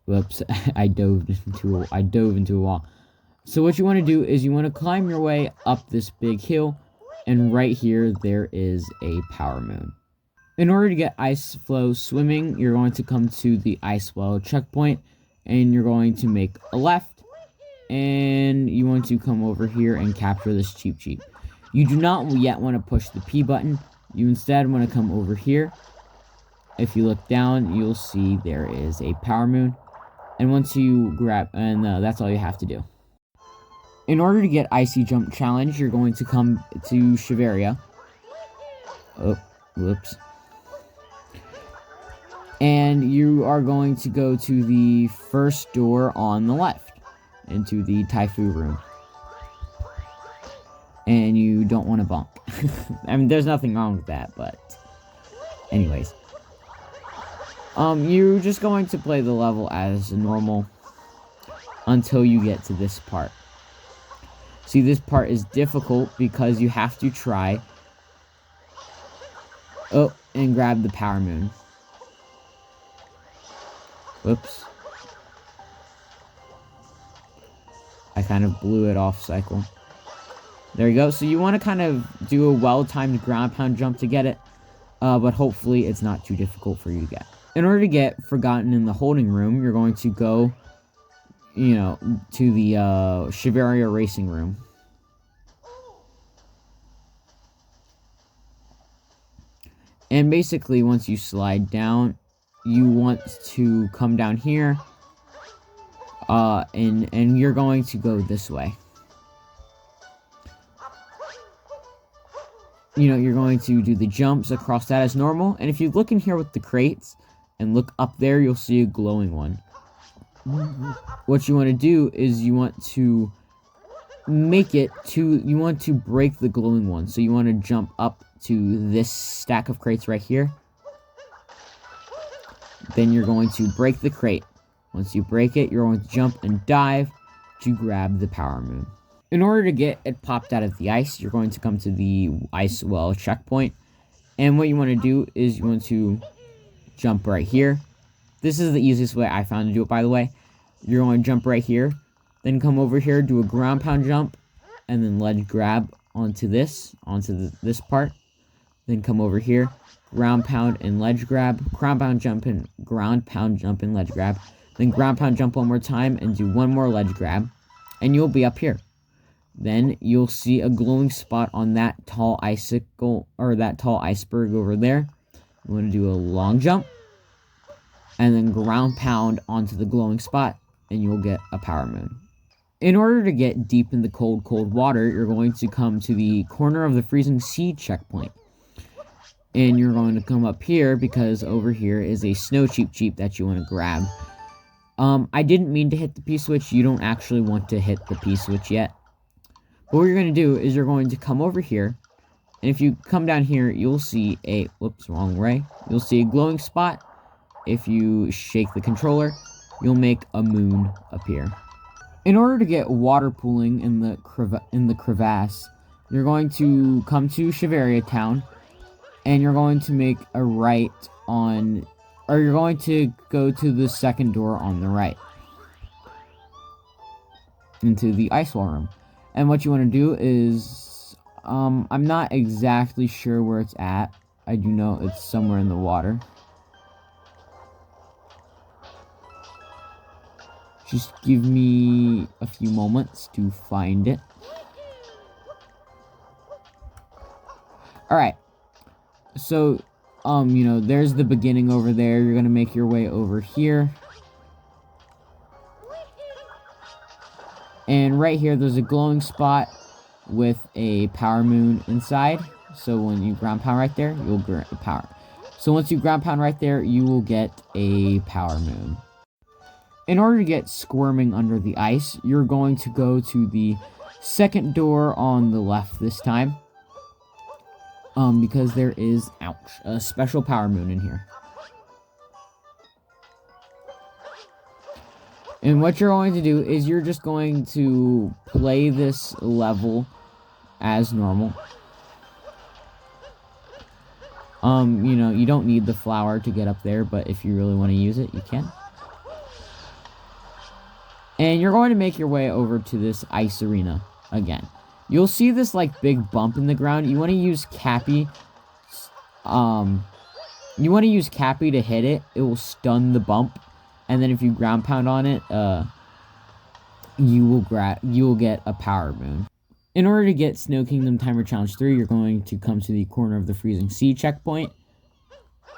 Whoops, I dove into a wall. So what you want to do is you want to climb your way up this big hill, and right here there is a Power Moon. In order to get Ice Floe Swimming, you're going to come to the Ice Well checkpoint, and you're going to make a left, and you want to come over here and capture this Cheep. You do not yet want to push the P button. You instead want to come over here. If you look down, you'll see there is a Power Moon, and once you grab, and that's all you have to do. In order to get Icy Jump Challenge, you're going to come to Shiveria. Oh, whoops. And you are going to go to the first door on the left, into the Typhoon room. And you don't want to bump. I mean, there's nothing wrong with that, but anyways. You're just going to play the level as normal until you get to this part. See, this part is difficult because you have to try and grab the Power Moon. Whoops. I kind of blew it off cycle. There you go. So you want to kind of do a well-timed ground pound jump to get it, but hopefully it's not too difficult for you to get. In order to get Forgotten in the Holding Room, you're going to go, to the Shiveria Racing Room. And basically, once you slide down, you want to come down here, and you're going to go this way. You're going to do the jumps across that as normal, and if you look in here with the crates, and look up there, you'll see a glowing one. What you want to do is you want to break the glowing one. So you want to jump up to this stack of crates right here. Then you're going to break the crate. Once you break it, you're going to jump and dive to grab the Power Moon. In order to get it popped out of the ice, you're going to come to the Ice Well checkpoint. And what you want to do is you want to jump right here. This is the easiest way I found to do it, by the way. You're going to jump right here, then come over here, do a ground pound jump, and then ledge grab onto this part. Then come over here, ground pound and ledge grab, ground pound jump and ledge grab. Then ground pound jump one more time and do one more ledge grab, and you'll be up here. Then you'll see a glowing spot on that tall icicle, or that tall iceberg over there. You want to do a long jump, and then ground pound onto the glowing spot, and you'll get a Power Moon. In order to get deep in the cold water, you're going to come to the corner of the Freezing Sea checkpoint. And you're going to come up here, because over here is a Snow Cheep that you want to grab. I didn't mean to hit the P-switch. You don't actually want to hit the P-switch yet. But what you're going to do is you're going to come over here, and if you come down here, you'll see wrong way. You'll see a glowing spot. If you shake the controller, you'll make a moon appear. In order to get water pooling in the crevasse, you're going to come to Shiveria town, and you're going to make a right on, or you're going to go to the second door on the right, into the Ice Wall room. And what you want to do is, I'm not exactly sure where it's at. I do know it's somewhere in the water. Just give me a few moments to find it. Alright. So, you know, there's the beginning over there. You're gonna make your way over here. And right here, there's a glowing spot with a power moon inside. So when you ground pound right there, you'll get power. So once you ground pound right there, you will get a power moon. In order to get Squirming Under the Ice, you're going to go to the second door on the left this time. Because there is, ouch, a special power moon in here. And what you're going to do is you're just going to play this level as normal. You know, you don't need the flower to get up there, but if you really want to use it, you can. And you're going to make your way over to this ice arena again. You'll see this, like, big bump in the ground. You want to use Cappy. You want to use Cappy to hit it. It will stun the bump. And then if you ground pound on it, you will get a power moon. In order to get Snow Kingdom Timer Challenge 3, you're going to come to the corner of the Freezing Sea checkpoint.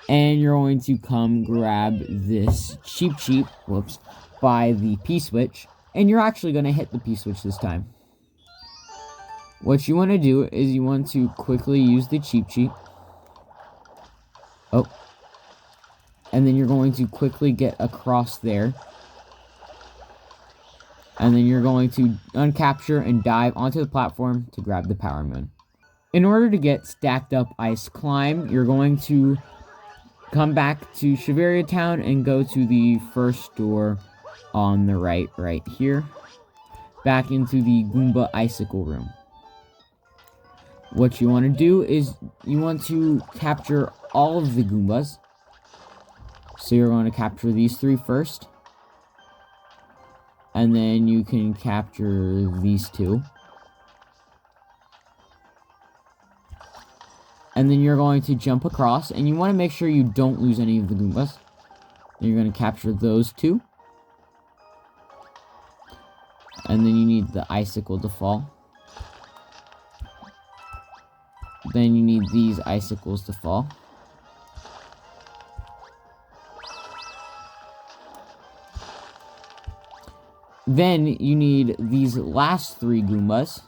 And you're going to come grab this Cheep, whoops, by the P-switch. And you're actually going to hit the P-switch this time. What you want to do is you want to quickly use the Cheep. Oh. And then you're going to quickly get across there. And then you're going to uncapture and dive onto the platform to grab the power moon. In order to get Stacked Up Ice Climb, you're going to come back to Shiveria Town and go to the first door on the right here. Back into the Goomba Icicle room. What you want to do is you want to capture all of the Goombas. So you're going to capture these 3 first. And then you can capture these 2. And then you're going to jump across. And you want to make sure you don't lose any of the Goombas. Then you're going to capture those 2. And then you need the icicle to fall. Then you need these icicles to fall. Then you need these last 3 Goombas.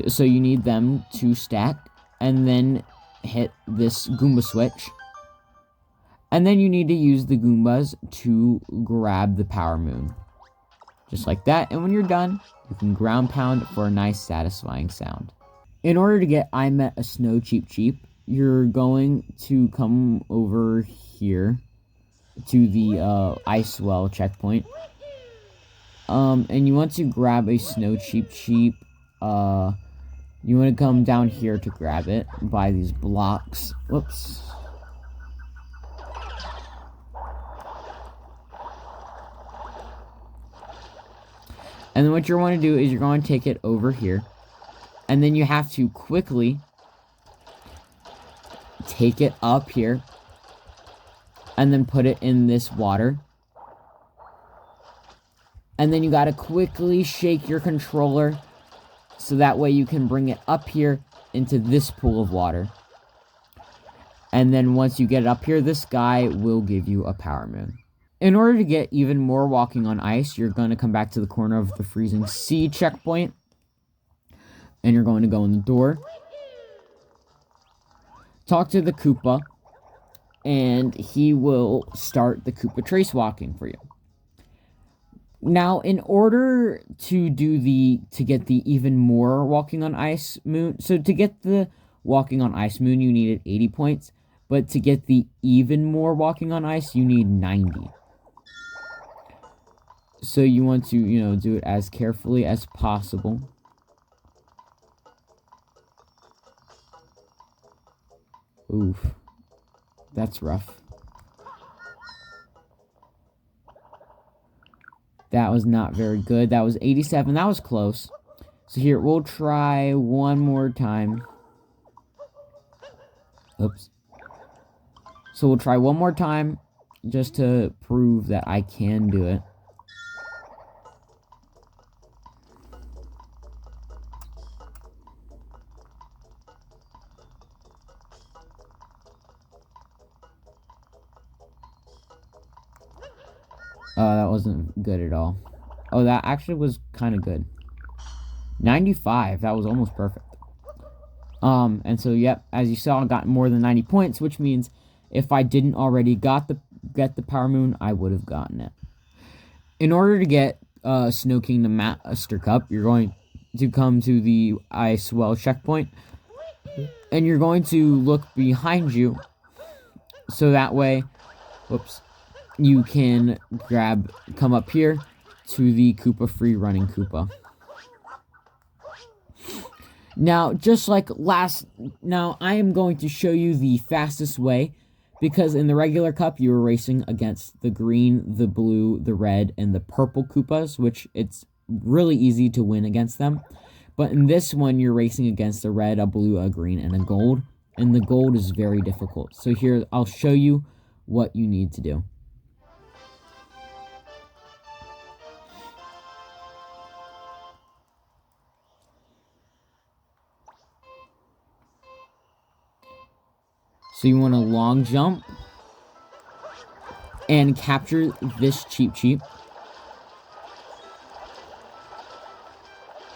So you need them to stack. And then hit this Goomba switch. And then you need to use the Goombas to grab the power moon. Just like that. And when you're done, you can ground pound for a nice satisfying sound. In order to get I Met a Snow Cheep, you're going to come over here to the ice well checkpoint. And you want to grab a Snow Cheep. You want to come down here to grab it by these blocks. Whoops. And then what you want to do is you're going to take it over here. And then you have to quickly take it up here. And then put it in this water. And then you gotta quickly shake your controller. So that way you can bring it up here into this pool of water. And then once you get it up here, this guy will give you a power moon. In order to get even more walking on ice, you're going to come back to the corner of the Freezing Sea checkpoint. And you're going to go in the door. Talk to the Koopa. And he will start the Koopa trace walking for you. Now, in order to get the even more walking on ice moon, so to get the walking on ice moon, you needed 80 points. But to get the even more walking on ice, you need 90. So you want to, do it as carefully as possible. Oof. That's rough. That was not very good. That was 87. That was close. So here, we'll try one more time. Oops. So we'll try one more time just to prove that I can do it. Oh, that wasn't good at all. Oh, that actually was kind of good. 95. That was almost perfect. And so, yep, as you saw, I got more than 90 points, which means if I didn't already get the Power Moon, I would have gotten it. In order to get Snow Kingdom Master Cup, you're going to come to the Ice Well checkpoint, and you're going to look behind you, so that way, whoops, you can come up here to the Koopa free running Koopa. Now, just like now I am going to show you the fastest way, because in the regular cup you were racing against the green, the blue, the red, and the purple Koopas, which it's really easy to win against them. But in this one, you're racing against a red, a blue, a green, and a gold, and the gold is very difficult. So here, I'll show you what you need to do. So you want to long jump and capture this Cheep.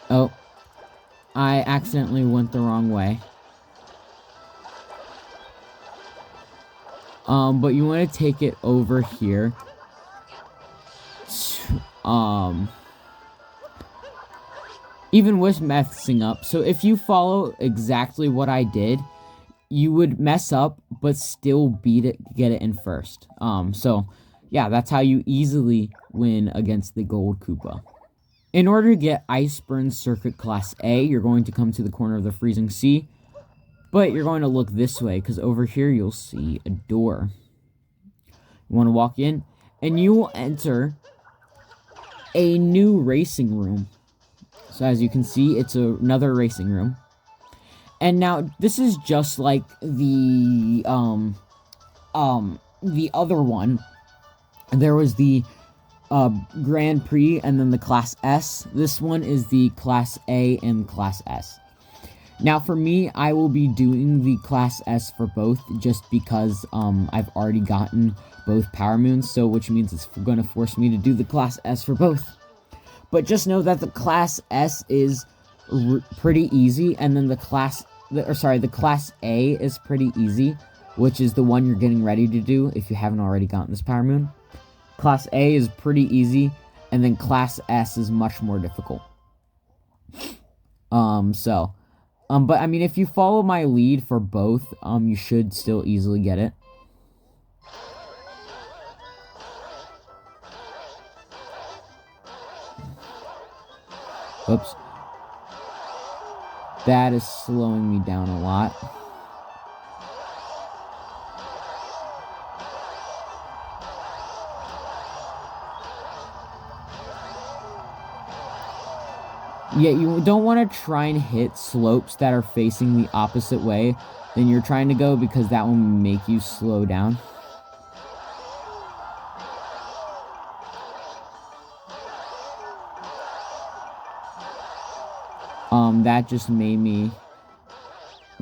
Oh, I accidentally went the wrong way. But you want to take it over here. Even with messing up. So if you follow exactly what I did, you would mess up, but still beat it, get it in first. So, yeah, that's how you easily win against the Gold Koopa. In order to get Iceburn Circuit Class A, you're going to come to the corner of the Freezing Sea, but you're going to look this way, because over here you'll see a door. You want to walk in, and you will enter a new racing room. So as you can see, it's another racing room. And now, this is just like the other one. There was the Grand Prix and then the Class S. This one is the Class A and Class S. Now, for me, I will be doing the Class S for both, just because I've already gotten both Power Moons, so which means it's going to force me to do the Class S for both. But just know that the Class S is pretty easy, and then the Class A is pretty easy, which is the one you're getting ready to do if you haven't already gotten this Power Moon. Class A is pretty easy, and then Class S is much more difficult. But I mean, if you follow my lead for both, you should still easily get it. Oops. That is slowing me down a lot. Yeah, you don't want to try and hit slopes that are facing the opposite way than you're trying to go, because that will make you slow down. That just made me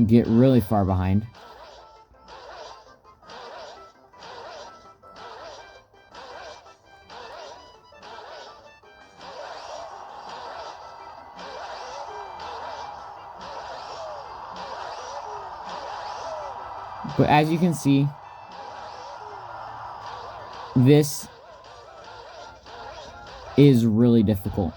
get really far behind. But as you can see, this is really difficult.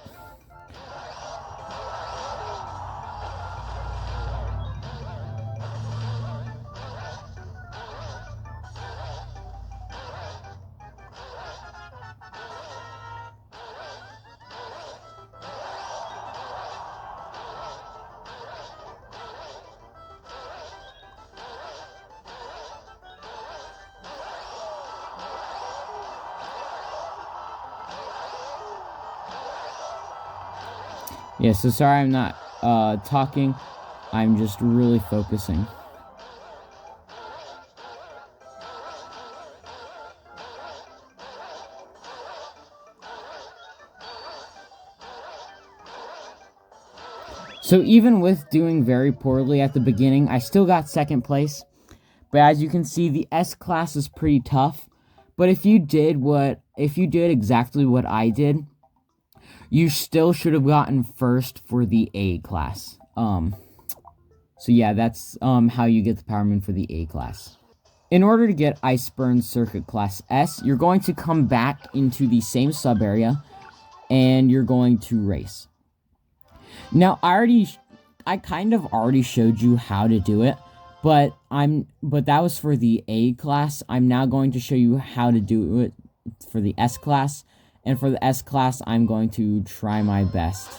Yeah, so sorry I'm not talking. I'm just really focusing. So even with doing very poorly at the beginning, I still got second place. But as you can see, the S class is pretty tough. But if you did exactly what I did, you still should have gotten first for the A class. So yeah, that's how you get the Power Moon for the A class. In order to get Iceburn Circuit Class S, you're going to come back into the same sub area, and you're going to race. Now, I kind of already showed you how to do it, but that was for the A class. I'm now going to show you how to do it for the S class, and for the S class, I'm going to try my best.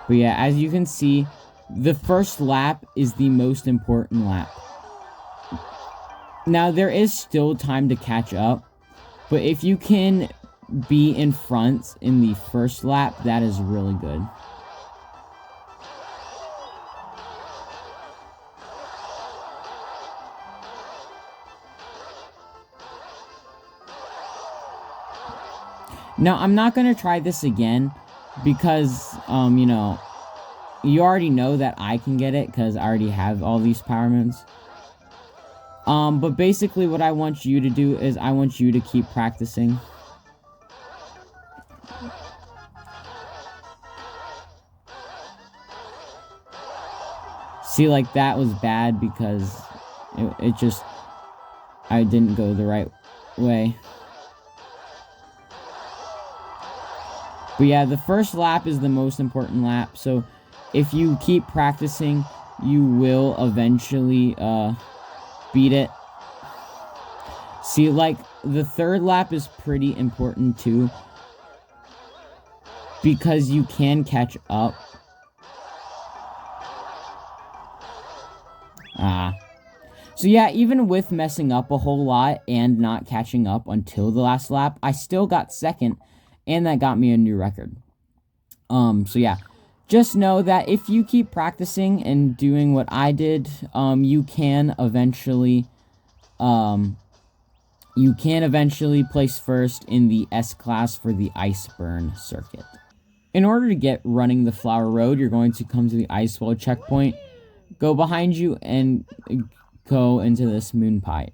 But yeah, as you can see, the first lap is the most important lap. Now, there is still time to catch up, but if you can be in front in the first lap, that is really good. Now, I'm not going to try this again because, you know, you already know that I can get it because I already have all these Power Moons. But basically what I want you to do is I want you to keep practicing. See, like, that was bad because it just, I didn't go the right way. But yeah, the first lap is the most important lap, so if you keep practicing, you will eventually beat it. See, like, the third lap is pretty important too, because you can catch up. So yeah, even with messing up a whole lot and not catching up until the last lap, I still got second. And that got me a new record. So yeah, just know that if you keep practicing and doing what I did, you can eventually place first in the S class for the Iceburn circuit. In order to get running the Flower Road, you're going to come to the Ice Wall checkpoint, go behind you, and go into this moon pipe.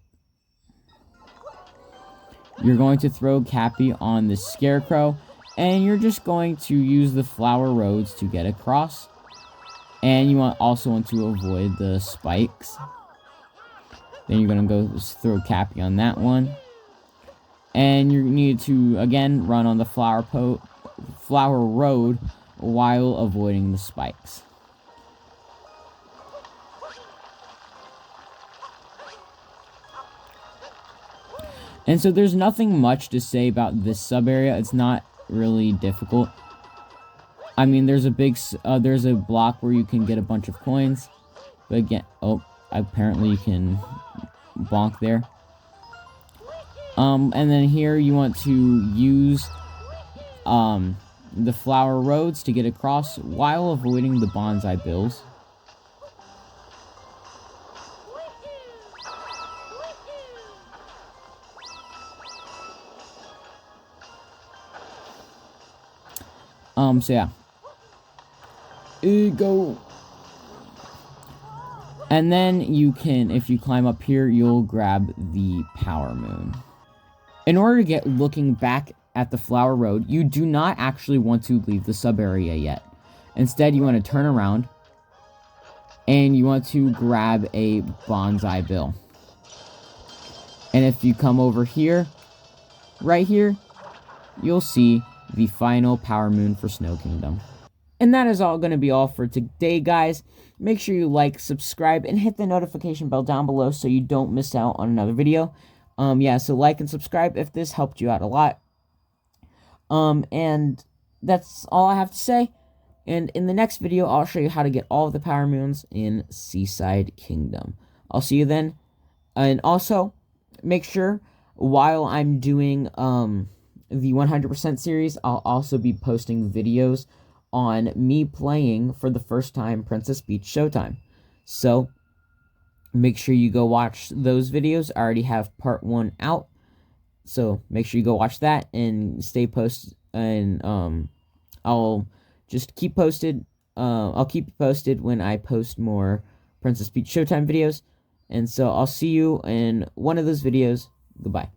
You're going to throw Cappy on the Scarecrow, and you're just going to use the Flower Roads to get across. And you also want to avoid the spikes. Then you're going to go throw Cappy on that one. And you need to, again, run on the Flower Road while avoiding the spikes. And so there's nothing much to say about this sub-area. It's not really difficult. I mean, there's a block where you can get a bunch of coins. But again, oh, apparently you can bonk there. And then here you want to use the Flower Roads to get across while avoiding the Bonsai Bills. So yeah. Go. And then you can, if you climb up here, you'll grab the Power Moon. In order to get looking back at the Flower Road, you do not actually want to leave the sub-area yet. Instead, you want to turn around, and you want to grab a Bonsai Bill. And if you come over here, right here, you'll see the final Power Moon for Snow Kingdom. And that is all going to be all for today, guys. Make sure you like, subscribe, and hit the notification bell down below so you don't miss out on another video. Yeah, so like and subscribe if this helped you out a lot. And that's all I have to say. And in the next video, I'll show you how to get all of the Power Moons in Seaside Kingdom. I'll see you then. And also, make sure, while I'm doing the 100% series, I'll also be posting videos on me playing for the first time Princess Peach Showtime. So make sure you go watch those videos. I already have part 1 out, so make sure you go watch that and stay posted. And I'll just keep posted. I'll keep you posted when I post more Princess Peach Showtime videos. And so I'll see you in one of those videos. Goodbye.